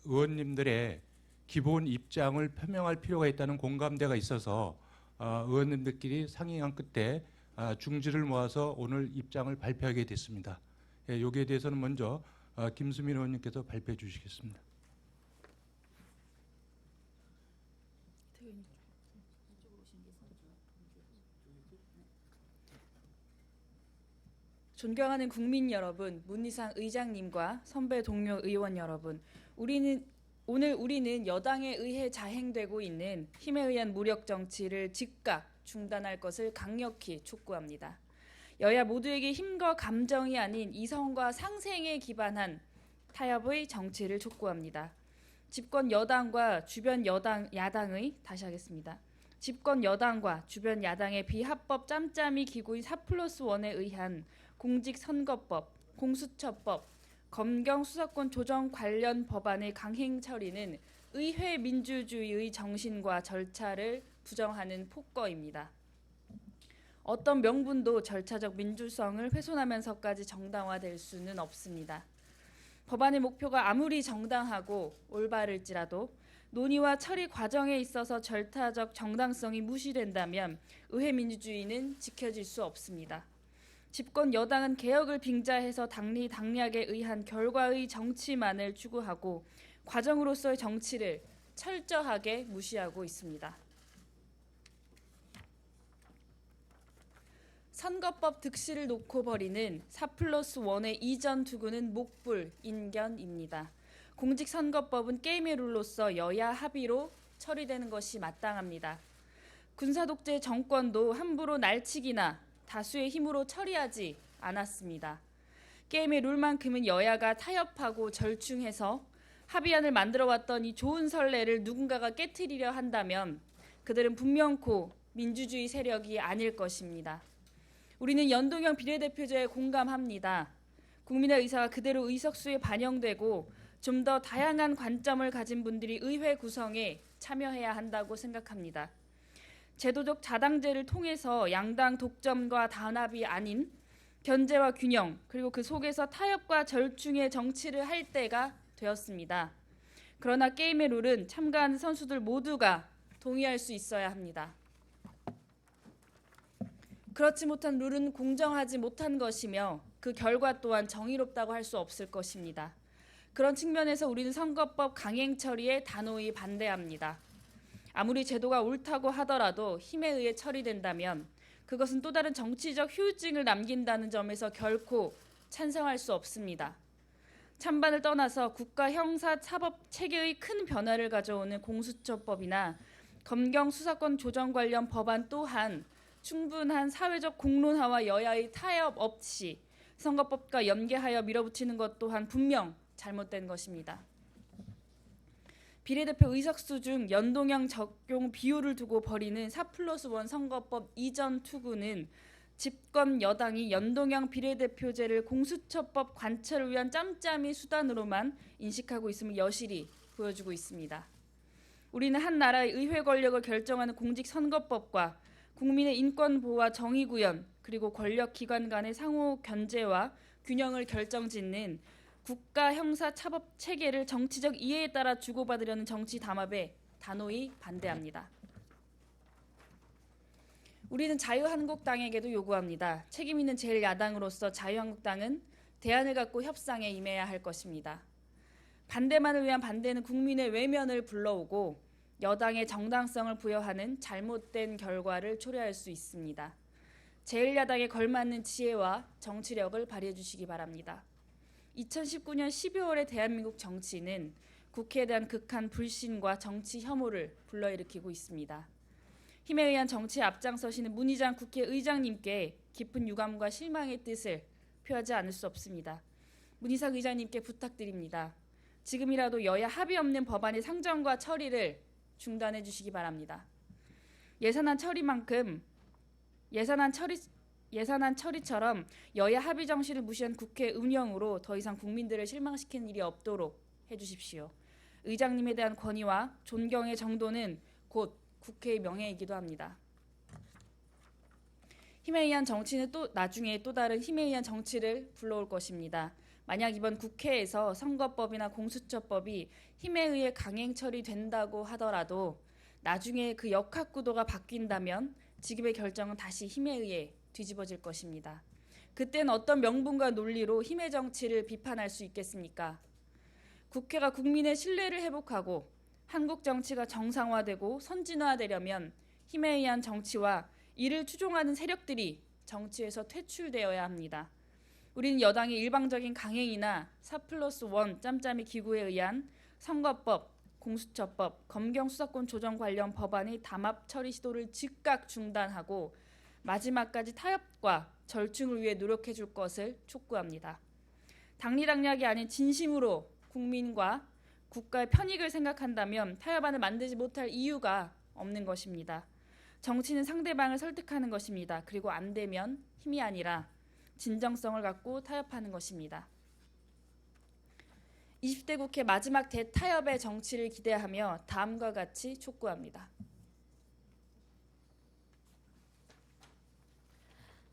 의원님들의 기본 입장을 표명할 필요가 있다는 공감대가 있어서 의원님들끼리 상의한 끝에 중지를 모아서 오늘 입장을 발표하게 됐습니다. 여기에 대해서는 먼저 김수민 의원님께서 발표해 주시겠습니다. 존경하는 국민 여러분, 문희상 의장님과 선배 동료 의원 여러분, 오늘 우리는 여당에 의해 자행되고 있는 힘에 의한 무력 정치를 즉각 중단할 것을 강력히 촉구합니다. 여야 모두에게 힘과 감정이 아닌 이성과 상생에 기반한 타협의 정치를 촉구합니다. 집권 여당과 주변 야당의 집권 여당과 주변 야당의 비합법 짬짬이 기구인 4+1에 의한 공직선거법, 공수처법, 검경수사권 조정 관련 법안의 강행 처리는 의회 민주주의의 정신과 절차를 부정하는 폭거입니다. 어떤 명분도 절차적 민주성을 훼손하면서까지 정당화될 수는 없습니다. 법안의 목표가 아무리 정당하고 올바를지라도 논의와 처리 과정에 있어서 절차적 정당성이 무시된다면 의회 민주주의는 지켜질 수 없습니다. 집권 여당은 개혁을 빙자해서 당리당략에 의한 결과의 정치만을 추구하고 과정으로서의 정치를 철저하게 무시하고 있습니다. 선거법 득실을 놓고 벌이는 4+1의 이전 투구는 목불인견입니다. 공직선거법은 게임의 룰로서 여야 합의로 처리되는 것이 마땅합니다. 군사독재 정권도 함부로 날치기나 다수의 힘으로 처리하지 않았습니다. 게임의 룰만큼은 여야가 타협하고 절충해서 합의안을 만들어왔던 이 좋은 선례를 누군가가 깨트리려 한다면 그들은 분명코 민주주의 세력이 아닐 것입니다. 우리는 연동형 비례대표제에 공감합니다. 국민의 의사가 그대로 의석수에 반영되고 좀 더 다양한 관점을 가진 분들이 의회 구성에 참여해야 한다고 생각합니다. 제도적 자당제를 통해서 양당 독점과 단합이 아닌 견제와 균형, 그리고 그 속에서 타협과 절충의 정치를 할 때가 되었습니다. 그러나 게임의 룰은 참가하는 선수들 모두가 동의할 수 있어야 합니다. 그렇지 못한 룰은 공정하지 못한 것이며 그 결과 또한 정의롭다고 할 수 없을 것입니다. 그런 측면에서 우리는 선거법 강행 처리에 단호히 반대합니다. 아무리 제도가 옳다고 하더라도 힘에 의해 처리된다면 그것은 또 다른 정치적 후유증을 남긴다는 점에서 결코 찬성할 수 없습니다. 찬반을 떠나서 국가 형사사법 체계의 큰 변화를 가져오는 공수처법이나 검경 수사권 조정 관련 법안 또한 충분한 사회적 공론화와 여야의 타협 없이 선거법과 연계하여 밀어붙이는 것 또한 분명 잘못된 것입니다. 비례대표 의석수 중 연동형 적용 비율을 두고 벌이는 4+1 선거법 이전 투구는 집권 여당이 연동형 비례대표제를 공수처법 관철을 위한 짬짬이 수단으로만 인식하고 있음을 여실히 보여주고 있습니다. 우리는 한 나라의 의회 권력을 결정하는 공직선거법과 국민의 인권 보호와 정의 구현, 그리고 권력기관 간의 상호 견제와 균형을 결정짓는 국가 형사 차법 체계를 정치적 이해에 따라 주고받으려는 정치 담합에 단호히 반대합니다. 우리는 자유한국당에게도 요구합니다. 책임 있는 제1야당으로서 자유한국당은 대안을 갖고 협상에 임해야 할 것입니다. 반대만을 위한 반대는 국민의 외면을 불러오고 여당의 정당성을 부여하는 잘못된 결과를 초래할 수 있습니다. 제1야당에 걸맞는 지혜와 정치력을 발휘해 주시기 바랍니다. 2019년 12월의 대한민국 정치는 국회에 대한 극한 불신과 정치 혐오를 불러일으키고 있습니다. 힘에 의한 정치에 앞장서시는 문희상 국회의장님께 깊은 유감과 실망의 뜻을 표하지 않을 수 없습니다. 문희상 의장님께 부탁드립니다. 지금이라도 여야 합의 없는 법안의 상정과 처리를 중단해 주시기 바랍니다. 예산안 처리처럼 여야 합의 정신을 무시한 국회 운영으로 더 이상 국민들을 실망시키는 일이 없도록 해주십시오. 의장님에 대한 권위와 존경의 정도는 곧 국회의 명예이기도 합니다. 힘에 의한 정치는 또 나중에 또 다른 힘에 의한 정치를 불러올 것입니다. 만약 이번 국회에서 선거법이나 공수처법이 힘에 의해 강행 처리된다고 하더라도 나중에 그 역학구도가 바뀐다면 지금의 결정은 다시 힘에 의해 뒤집어질 것입니다. 그땐 어떤 명분과 논리로 힘의 정치를 비판할 수 있겠습니까? 국회가 국민의 신뢰를 회복하고 한국 정치가 정상화되고 선진화되려면 힘에 의한 정치와 이를 추종하는 세력들이 정치에서 퇴출되어야 합니다. 우리는 여당의 일방적인 강행이나 4+1 짬짬이 기구에 의한 선거법, 공수처법, 검경수사권 조정 관련 법안의 담합 처리 시도를 즉각 중단하고 마지막까지 타협과 절충을 위해 노력해 줄 것을 촉구합니다. 당리당략이 아닌 진심으로 국민과 국가의 편익을 생각한다면 타협안을 만들지 못할 이유가 없는 것입니다. 정치는 상대방을 설득하는 것입니다. 그리고 안 되면 힘이 아니라 진정성을 갖고 타협하는 것입니다. 20대 국회 마지막 대타협의 정치를 기대하며 다음과 같이 촉구합니다.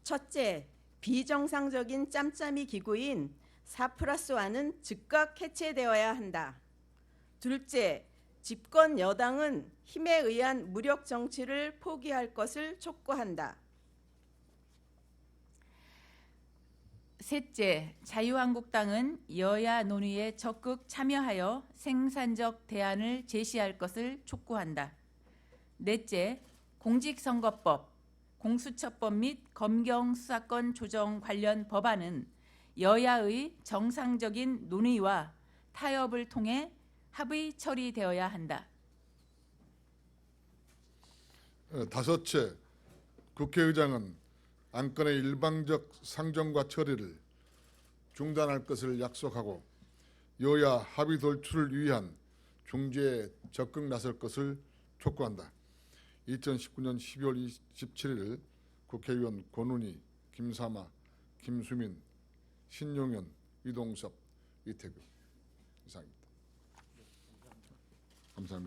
첫째, 비정상적인 짬짬이 기구인 4+1은 즉각 해체되어야 한다. 둘째, 집권 여당은 힘에 의한 무력 정치를 포기할 것을 촉구한다. 셋째, 자유한국당은 여야 논의에 적극 참여하여 생산적 대안을 제시할 것을 촉구한다. 넷째, 공직선거법, 공수처법 및 검경수사권 조정 관련 법안은 여야의 정상적인 논의와 타협을 통해 합의 처리되어야 한다. 다섯째, 국회의장은 안건의 일방적 상정과 처리를 중단할 것을 약속하고 여야 합의 돌출을 위한 중재에 적극 나설 것을 촉구한다. 2019년 12월 27일 국회의원 권은희, 김사마, 김수민, 신용현, 이동섭, 이태규 이상입니다. 감사합니다.